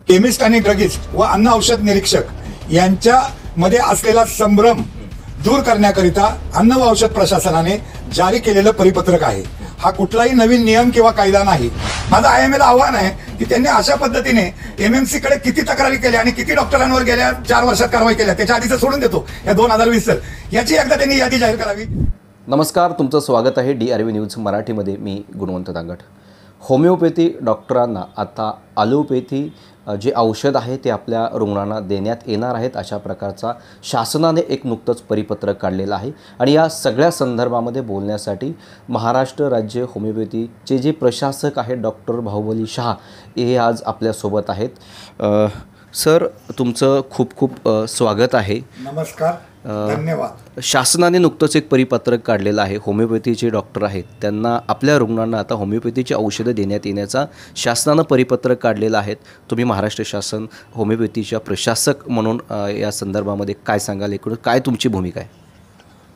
Chemist आणि druggist व अन्न औषध निरीक्षक यांच्यामध्ये असलेला संभ्रम दूर करण्याकरिता अन्न व औषध प्रशासनाने जारी केलेलं परिपत्रक आहे। हा कुठलाही नवीन नियम किंवा कायदा नाही। माझं IMA ला आव्हान आहे की त्यांनी अशा पद्धतीने MMC कडे किती तक्रारी केल्या आणि किती डॉक्टरांवर गेल्या 4 वर्षात कारवाई केल्या, त्याच्या आधीच सोडून देतो या 2020 याची एकदा त्यांनी यादी जाहीर करावी। नमस्कार, तुमचं स्वागत आहे DRV न्यूज मराठीमध्ये। मी गुणवंत दांगट। होमिओपॅथी डॉक्टरांना आता ॲलोपॅथी जे औषध आहे ते आपल्या रुग्णांना देण्यात येणार आहेत अशा प्रकारचा शासनाने एक नुकतंच परिपत्रक काढलेलं आहे। आणि या सगळ्या संदर्भामध्ये बोलण्यासाठी महाराष्ट्र राज्य होमिओपॅथीचे जे प्रशासक आहेत डॉक्टर बाहुबली शाह हे आज आपल्यासोबत आहेत। सर, तुमचं खूप खूप स्वागत आहे। नमस्कार, धन्यवाद। शासनाने नुकतंच एक परिपत्रक काढलेलं आहे। होमिओपॅथीचे डॉक्टर आहेत त्यांना आपल्या रुग्णांना आता होमिओपॅथीची औषधं देण्यात येण्याचा शासनानं परिपत्रक काढलेलं आहे। तुम्ही महाराष्ट्र शासन होमिओपॅथीच्या प्रशासक म्हणून या संदर्भामध्ये काय सांगाल, एकूण काय तुमची भूमिका आहे?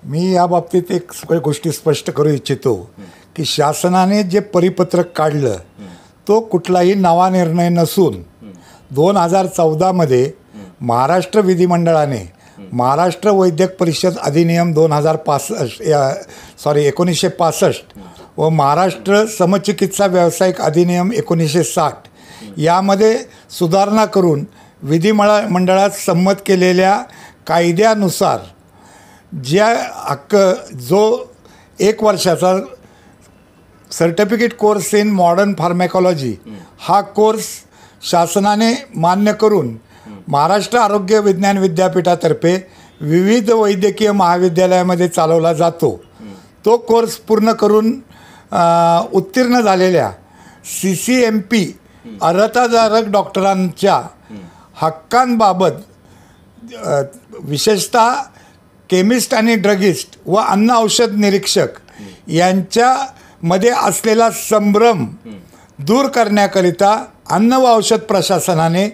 मी या बाबतीत एक गोष्टी स्पष्ट करू इच्छितो की शासनाने जे परिपत्रक काढलं तो कुठलाही नवा निर्णय नसून 2014 महाराष्ट्र विधिमंडळाने महाराष्ट्र वैद्यक परिषद अधिनियम 1965 व महाराष्ट्र समचिकित्सा व्यावसायिक अधिनियम 1960 यामध्ये सुधारणा करून विधिमंडळात संमत केलेल्या कायद्यानुसार ज्या हक्क जो 1 वर्षाचा certificate course in modern pharmacology हा कोर्स शासनाने मान्य करून महाराष्ट्र आरोग्य विज्ञान विद्यापीठातर्फे विविध वैद्यकीय महाविद्यालयामध्ये चालवला जातो। तो कोर्स पूर्ण करून उत्तीर्ण झालेल्या CCMP अर्हताधारक डॉक्टरांच्या हक्कांबाबत विशेषतः केमिस्ट आणि ड्रगिस्ट व अन्न औषध निरीक्षक यांच्यामध्ये असलेला संभ्रम दूर करण्याकरिता अन्न व औषध प्रशासनाने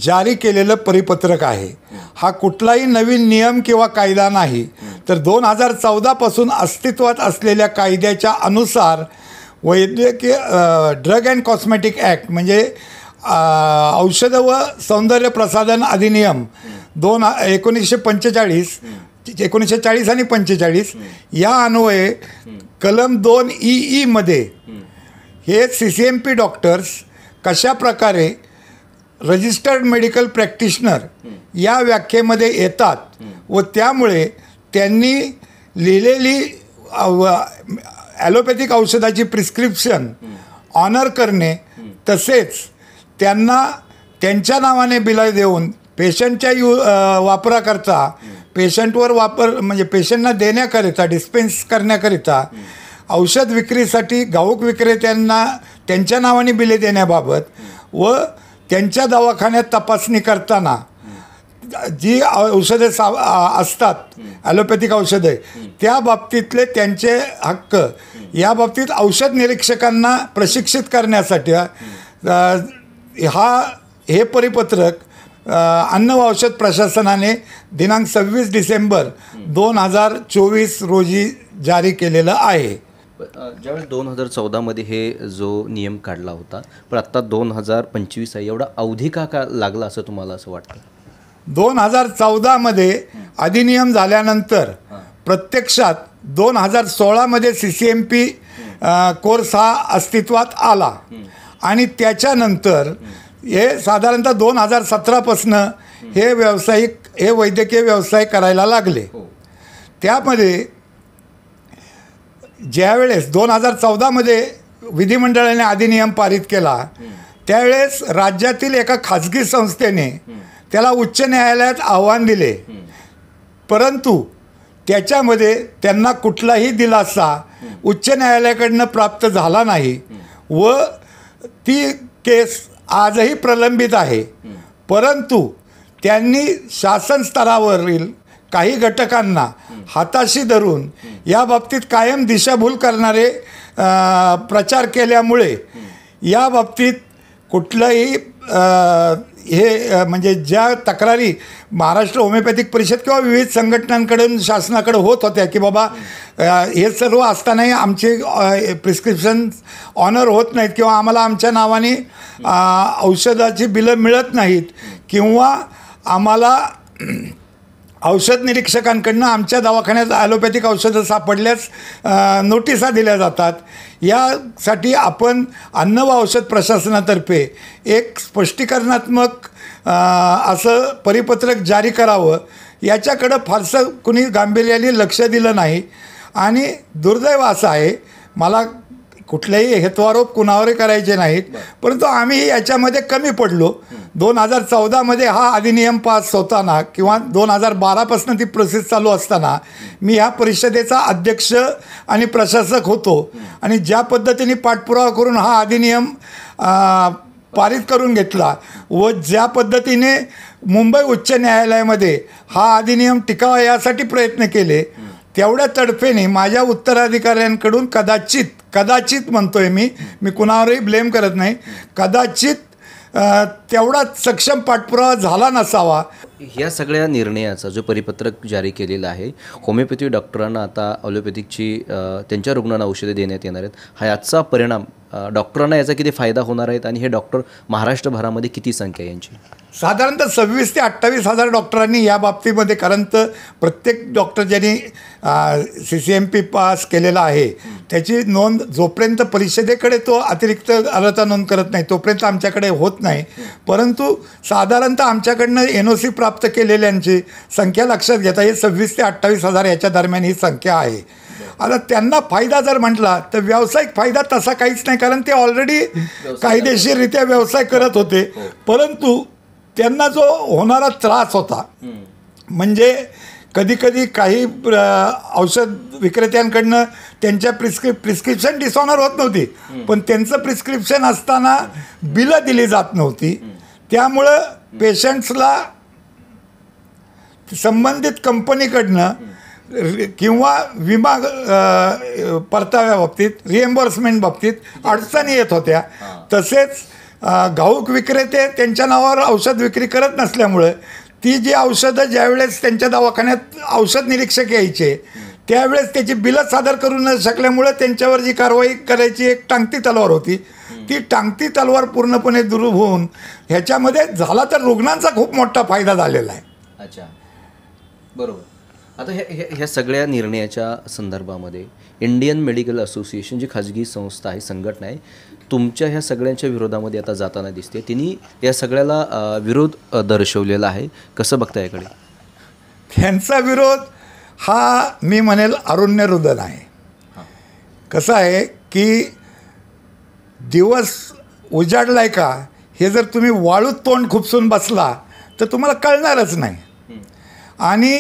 जारी केलेलं परिपत्रक आहे। हा कुठलाही नवीन नियम किंवा कायदा नाही, तर 2014 पासून अस्तित्वात असलेल्या कायद्याच्या अनुसार वैद्यकीय ड्रग अँड कॉस्मेटिक ॲक्ट म्हणजे औषध व सौंदर्य प्रसाधन अधिनियम 1945 आणि 45 या अन्वये कलम 2EE मध्ये हे CCMP डॉक्टर्स कशा प्रकारे रजिस्टर्ड मेडिकल प्रॅक्टिशनर या व्याख्येमध्ये येतात व त्यामुळे त्यांनी लिहिलेली ॲलोपॅथिक औषधाची प्रिस्क्रिप्शन ऑनर करणे तसेच त्यांना त्यांच्या नावाने बिल देऊन पेशंटच्या वापराकरता पेशंटवर म्हणजे पेशंटना देण्याकरिता डिस्पेन्स करण्याकरिता औषध विक्रीसाठी घाऊक विक्रेत्यांना त्यांच्या नावाने बिले देण्याबाबत व त्यांच्या दवाखान्यात तपासणी करताना जी औषधे असतात ॲलोपॅथिक औषधे त्या बाबतीतले त्यांचे हक्क या बाबतीत औषध निरीक्षकांना प्रशिक्षित करण्यासाठी हे परिपत्रक अन्न व औषध प्रशासनाने दिनांक 26 डिसेंबर 2024 रोजी जारी केलेलं आहे। ज्यावेळेस 2014 मध्ये हे जो नियम काढला होता, पण आत्ता 2025 आहे, एवढा अवधी का लागला असं तुम्हाला असं वाटतं? 2014 मध्ये अधिनियम झाल्यानंतर प्रत्यक्षात 2016 मध्ये CCMP कोर्स हा अस्तित्वात आला आणि त्याच्यानंतर हे साधारणतः 2017 पासून हे वैद्यकीय व्यवसाय करायला लागले। त्यामध्ये ज्यावेळेस 2014 मध्ये विधिमंडळाने अधिनियम पारित केला त्यावेळेस राज्यातील एका खाजगी संस्थेने त्याला उच्च न्यायालयात आव्हान दिले, परंतु त्याच्यामध्ये त्यांना कुठलाही दिलासा उच्च न्यायालयाकडनं प्राप्त झाला नाही व ती केस आजही प्रलंबित आहे। परंतु त्यांनी शासन स्तरावरील काही घटकांना हाताशी धरून या बाबतीत कायम दिशाभूल करणारे प्रचार केल्यामुळे या बाबतीत कुठलंही म्हणजे ज्या तक्रारी महाराष्ट्र होमिओपॅथिक परिषद किंवा विविध संघटनांकडून शासनाकडे होत होत्या की बाबा हे सर्व असतानाही आमचे प्रिस्क्रिप्शन ऑनर होत नाहीत किंवा आम्हाला आमच्या नावाने औषधाची बिलं मिळत नाहीत किंवा आम्हाला औषध निरीक्षकांकडनं आमच्या दवाखान्यात ॲलोपॅथिक औषधं सापडल्यास नोटिसा दिल्या जातात. यासाठी आपण अन्न व औषध प्रशासनातर्फे एक स्पष्टीकरणात्मक असं परिपत्रक जारी करावं. याच्याकडं फारसं कुणी गांभीर्याने लक्ष दिलं नाही आणि दुर्दैव असं आहे, मला कुठलेही हेत्वारोप कुणावरही करायचे नाहीत, परंतु आम्ही याच्यामध्ये कमी पडलो. 2014मध्ये हा अधिनियम पास होताना किंवा 2012पासून ती प्रोसेस चालू असताना मी ह्या परिषदेचा अध्यक्ष आणि प्रशासक होतो आणि ज्या पद्धतीने पाठपुरावा करून हा अधिनियम पारित करून घेतला व ज्या पद्धतीने मुंबई उच्च न्यायालयामध्ये हा अधिनियम टिकावा यासाठी प्रयत्न केले, तेवढ्या तडफेने माझ्या उत्तराधिकाऱ्यांकडून कदाचित म्हणतोय मी कुणावरही ब्लेम करत नाही, कदाचित तेवढाच सक्षम पाठपुरावा झाला नसावा. ह्या सगळ्या निर्णयाचा जो परिपत्रक जारी केलेला आहे, होमिओपॅथी डॉक्टरांना आता ॲलोपॅथिकची त्यांच्या रुग्णांना औषधे देण्यात येणार आहेत, हा याचा परिणाम डॉक्टरांना याचा किती फायदा होणार आहेत आणि हे डॉक्टर महाराष्ट्रभरामध्ये किती संख्या यांची? साधारणतः 26,000 ते 28,000 डॉक्टरांनी या बाबतीमध्ये, कारण तर प्रत्येक डॉक्टर ज्यांनी CCMP पास केलेला आहे त्याची नोंद जोपर्यंत परिषदेकडे तो अतिरिक्त अर्हता नोंद करत नाही तोपर्यंत आमच्याकडे होत नाही. परंतु साधारणतः आमच्याकडनं NOC प्राप्त केलेल्यांची संख्या लक्षात घेता हे 26,000 ते 28,000 याच्या दरम्यान ही संख्या आहे. आता त्यांना फायदा जर म्हटला तर व्यावसायिक फायदा तसा काहीच नाही, कारण ते ऑलरेडी कायदेशीररित्या व्यवसाय करत होते. परंतु त्यांना जो होणारा त्रास होता म्हणजे कधीकधी काही औषध विक्रेत्यांकडनं त्यांच्या प्रिस्क्रिप्शन डिसऑनर होत नव्हती, पण त्यांचं प्रिस्क्रिप्शन असताना बिलं दिली जात नव्हती. त्यामुळं पेशंट्सला संबंधित कंपनीकडनं किंवा विमा परताव्या बाबतीत, रिएम्बर्समेंट बाबतीत अडचणी येत होत्या. तसेच घाऊक विक्रेते त्यांच्या नावावर औषध विक्री करत नसल्यामुळे ती जी औषधं ज्यावेळेस त्यांच्या दवाखान्यात औषध निरीक्षक यायचे त्यावेळेस त्याची बिलं सादर करू न शकल्यामुळे त्यांच्यावर जी कारवाई करायची एक टांगती तलवार होती, ती टांगती तलवार पूर्णपणे दूर होऊन ह्याच्यामध्ये झाला तर रुग्णांचा खूप मोठा फायदा झालेला आहे. अच्छा, बरोबर. आता ह्या सगळ्या निर्णयाच्या संदर्भामध्ये इंडियन मेडिकल असोसिएशन जी खाजगी संस्था आहे, संघटना आहे, तुमच्या ह्या सगळ्यांच्या विरोधामध्ये आता जाताना दिसते. तिने या सगळ्याला विरोध दर्शवलेला आहे. कसं बघता याकडे? त्यांचा विरोध हा मी म्हणेल अरुण्यरुदन आहे. कसं आहे की दिवस उजाडलाय का हे जर तुम्ही वाळूत तोंड खुपसून बसला तर तुम्हाला कळणारच नाही. आणि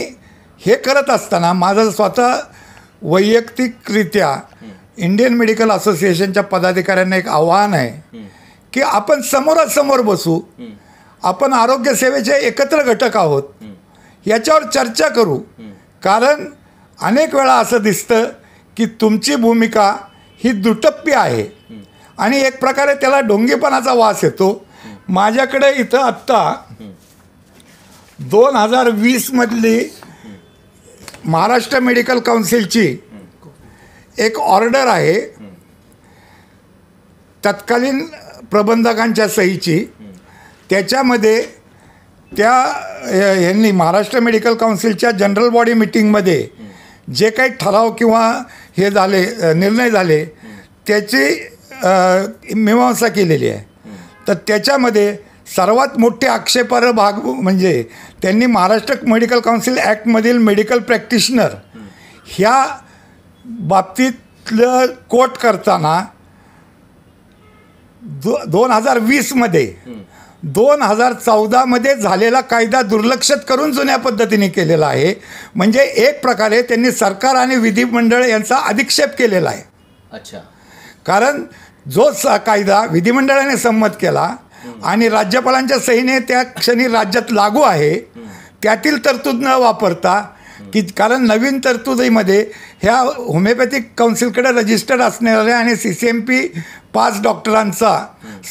हे करत असताना माझं स्वतः वैयक्तिकरित्या इंडियन मेडिकल असोसिएशनच्या पदाधिकाऱ्यांना एक आव्हान आहे की आपण समोरासमोर बसू, आपण आरोग्यसेवेचे एकत्र घटक आहोत, याच्यावर चर्चा करू. कारण अनेक वेळा असं दिसतं की तुमची भूमिका ही दुटप्पी आहे आणि एक प्रकारे त्याला ढोंगीपणाचा वास येतो. माझ्याकडे इथं आत्ता 2020मधली महाराष्ट्र मेडिकल काउन्सिलची एक ऑर्डर आहे तत्कालीन प्रबंधकांच्या सहीची. त्याच्यामध्ये यांनी महाराष्ट्र मेडिकल काउन्सिलच्या जनरल बॉडी मिटिंगमध्ये जे काही ठराव किंवा हे झाले, निर्णय झाले, त्याची मीमांसा केलेली आहे. तर त्याच्यामध्ये सर्वात मोठे आक्षेपार्ह भाग म्हणजे त्यांनी महाराष्ट्र मेडिकल काउन्सिल ॲक्टमधील मेडिकल प्रॅक्टिशनर ह्या बाबतीतलं कोट करताना 2020मध्ये 2014मध्ये झालेला कायदा दुर्लक्षित करून जुन्या पद्धतीने केलेला आहे. म्हणजे एक प्रकारे त्यांनी सरकार आणि विधिमंडळ यांचा अधिक्षेप केलेला आहे. अच्छा, कारण जो कायदा विधिमंडळाने संमत केला आणि राज्यपालांच्या सहीने त्या क्षणी राज्यात लागू आहे त्यातील तरतूद न वापरता की कारण नवीन तरतुदीमध्ये ह्या होमिओपॅथिक काउन्सिलकडे रजिस्टर्ड असणाऱ्या आणि CCMP 5 डॉक्टरांचा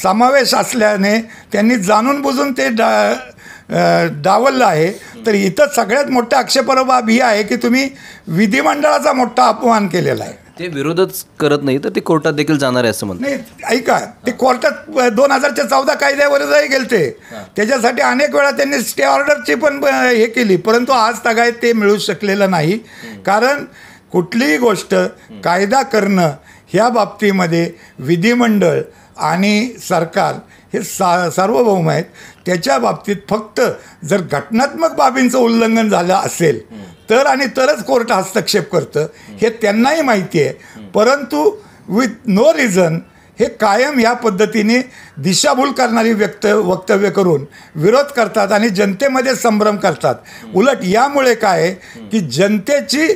समावेश असल्याने त्यांनी जाणून बुजून ते डावललं आहे. तर इथं सगळ्यात मोठा आक्षेपार्ह बाब ही आहे की तुम्ही विधिमंडळाचा मोठा अपमान केलेला आहे. ते विरोधच करत नाही तर ते कोर्टात देखील जाणार आहे असं म्हणतात. नाही, ऐका, ते कोर्टात 2014 कायद्यावरही गेलते. त्याच्यासाठी अनेक वेळा त्यांनी स्टे ऑर्डरची पण हे केली, परंतु आज तागायत ते मिळू शकलेलं नाही. कारण कुठलीही गोष्ट कायदा करणं ह्या बाबतीमध्ये विधिमंडळ आणि सरकार हे सार्वभौम आहेत. त्याच्या बाबतीत फक्त जर घटनात्मक बाबींचं उल्लंघन झालं असेल तर आणि तरच कोर्ट हस्तक्षेप करतं, हे त्यांनाही माहिती आहे. परंतु विथ नो रिझन हे कायम ह्या पद्धतीने दिशाभूल करणारी वक्तव्य करून विरोध करतात आणि जनतेमध्ये संभ्रम करतात. उलट यामुळे काय आहे की जनतेची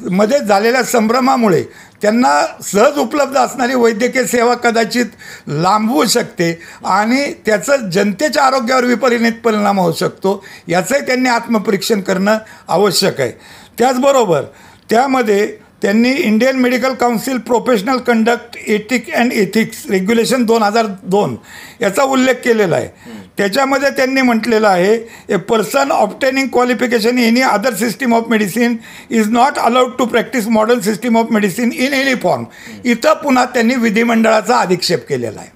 मध्ये झालेल्या संभ्रमामुळे त्यांना सहज उपलब्ध असणारी वैद्यकीय सेवा कदाचित लांबवू शकते आणि त्याचं जनतेच्या आरोग्यावर विपरीत परिणाम होऊ शकतो. याचंही त्यांनी आत्मपरीक्षण करणं आवश्यक आहे. त्याचबरोबर त्यामध्ये त्यांनी Indian medical council professional conduct ethic and ethics regulation 2002 याचा उल्लेख केलेला आहे. त्याच्यामध्ये त्यांनी म्हटलेलं आहे, a person obtaining qualification in any other system of medicine is not allowed to practise modern system of medicine in any form. इथं पुन्हा त्यांनी विधिमंडळाचा अधिक्षेप केलेला आहे.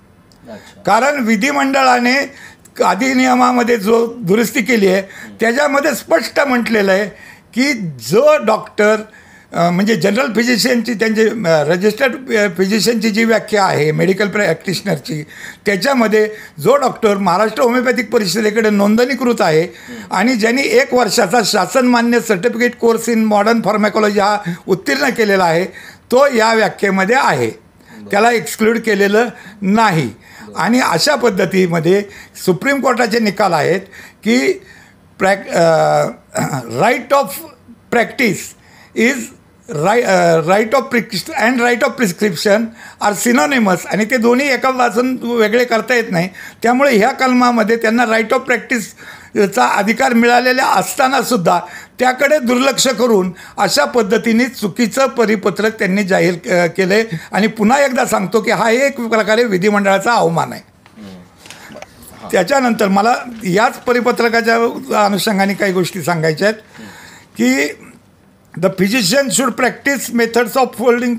कारण विधिमंडळाने अधिनियमामध्ये जो दुरुस्ती केली आहे त्याच्यामध्ये स्पष्ट म्हटलेलं आहे की जो डॉक्टर म्हणजे जनरल फिजिशियनची त्यांची रजिस्टर्ड फिजिशियनची जी व्याख्या आहे मेडिकल प्रॅक्टिशनरची, त्याच्यामध्ये जो डॉक्टर महाराष्ट्र होमिओपॅथिक परिषदेकडे नोंदणीकृत आहे आणि ज्यांनी 1 वर्षाचा शासनमान्य certificate course in modern pharmacology हा उत्तीर्ण केलेला आहे, तो या व्याख्येमध्ये आहे, त्याला एक्सक्लूड केलेलं नाही. आणि अशा पद्धतीमध्ये सुप्रीम कोर्टाचे निकाल आहेत की right of practice is right of and right of prescription are synonymous आणि ते दोन्ही एका वाचून वेगळे करता येत नाही. त्यामुळे ह्या कलमामध्ये त्यांना राईट ऑफ प्रॅक्टिसचा अधिकार मिळालेला असतानासुद्धा त्याकडे दुर्लक्ष करून अशा पद्धतीने चुकीचं परिपत्रक त्यांनी जाहीर केलं आहे. आणि पुन्हा एकदा सांगतो की हा एक प्रकारे विधिमंडळाचा अवमान आहे. त्याच्यानंतर मला याच परिपत्रकाच्या अनुषंगाने काही गोष्टी सांगायच्या आहेत की the physician should practice methods of holding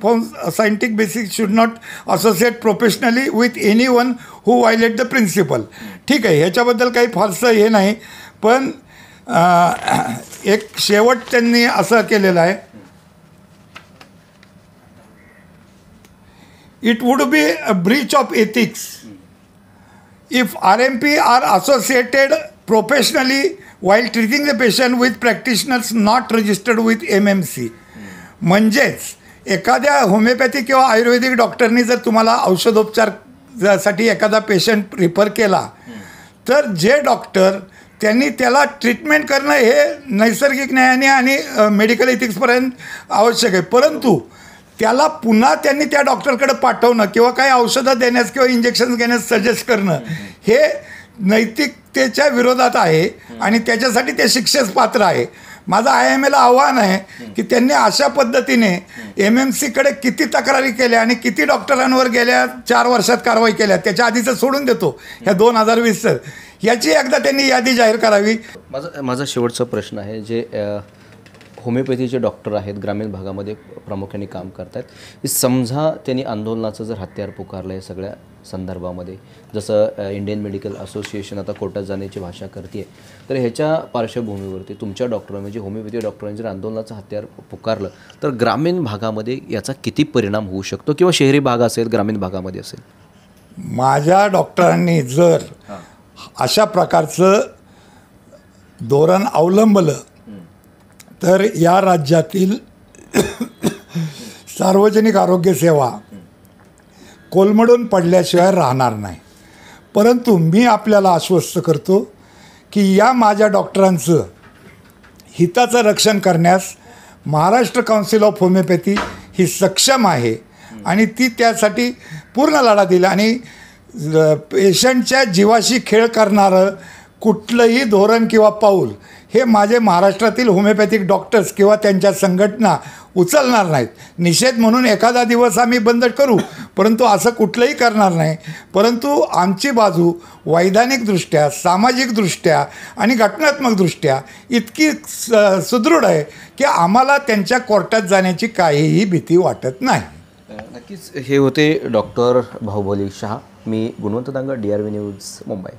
scientific basis should not associate professionally with anyone who violate the principle. ठीक आहे, ह्याच्याबद्दल काही फारसं हे नाही, पण एक शेवट त्यांनी असं केलेलं आहे, it would be a breach of ethics if RMP are associated professionally while treating the patient with practitioners not registered with MMC. म्हणजेच एखाद्या होमिओपॅथी किंवा आयुर्वेदिक डॉक्टरनी जर तुम्हाला औषधोपचारासाठी एखादा पेशंट रिफर केला तर जे डॉक्टर त्यांनी त्याला ट्रीटमेंट करणं हे नैसर्गिक न्यायाने आणि मेडिकल एथिक्सपर्यंत आवश्यक आहे, परंतु त्याला पुन्हा त्यांनी त्या डॉक्टरकडे पाठवणं किंवा काही औषधं देण्यास किंवा इंजेक्शन घेण्यास सजेस्ट करणं हे नैतिकतेच्या विरोधात आहे आणि त्याच्यासाठी ते शिक्षेस पात्र आहे. माझं IMAला आव्हान आहे की त्यांनी अशा पद्धतीने MMCकडे किती तक्रारी केल्या आणि किती डॉक्टरांवर गेल्या 4 वर्षात कारवाई केल्या, त्याच्या आधीचं सोडून देतो ह्या 2020 याची एकदा त्यांनी यादी जाहीर करावी. माझा शेवटचा प्रश्न आहे, जे होमिओपॅथीचे डॉक्टर आहेत ग्रामीण भागामध्ये प्रामुख्याने काम करत आहेत, समजा त्यांनी आंदोलनाचं जर हत्यार पुकारलं आहे सगळ्या संदर्भामध्ये, जसं इंडियन मेडिकल असोसिएशन आता कोर्टात जाण्याची भाषा करते आहे, तर ह्याच्या पार्श्वभूमीवरती तुमच्या डॉक्टर म्हणजे होमिओपॅथी डॉक्टरांनी जर आंदोलनाचं हत्यार पुकारलं तर ग्रामीण भागामध्ये याचा किती परिणाम होऊ शकतो किंवा शहरी भाग असेल ग्रामीण भागामध्ये असेल? माझ्या डॉक्टरांनी जर अशा प्रकारचं धोरण अवलंबलं तर या राज्यातील सार्वजनिक आरोग्य सेवा कोलमडून पडल्याशिवाय राहणार नाही. परंतु मी आपल्याला आश्वस्त करतो की या माझ्या डॉक्टरांचं हिताचं रक्षण करण्यास महाराष्ट्र काउन्सिल ऑफ होमिओपॅथी ही सक्षम आहे आणि ती त्यासाठी पूर्ण लढा दिला. आणि पेशंटच्या जीवाशी खेळ करणारं कुठलंही धोरण किंवा पाऊल हे माझे महाराष्ट्रातील होमिओपॅथिक डॉक्टर्स किंवा त्यांच्या संघटना उचलणार नाहीत. निषेध म्हणून एखादा दिवस आम्ही बंद करू, परंतु असं कुठलंही करणार नाही. परंतु आमची बाजू वैधानिकदृष्ट्या, सामाजिकदृष्ट्या आणि घटनात्मकदृष्ट्या इतकी सुदृढ आहे की आम्हाला त्यांच्या कोर्टात जाण्याची काहीही भीती वाटत नाही. नक्कीच हे होते डॉक्टर बाहुबली शहा. मी गुणवंत दांगट, DRV न्यूज, मुंबई.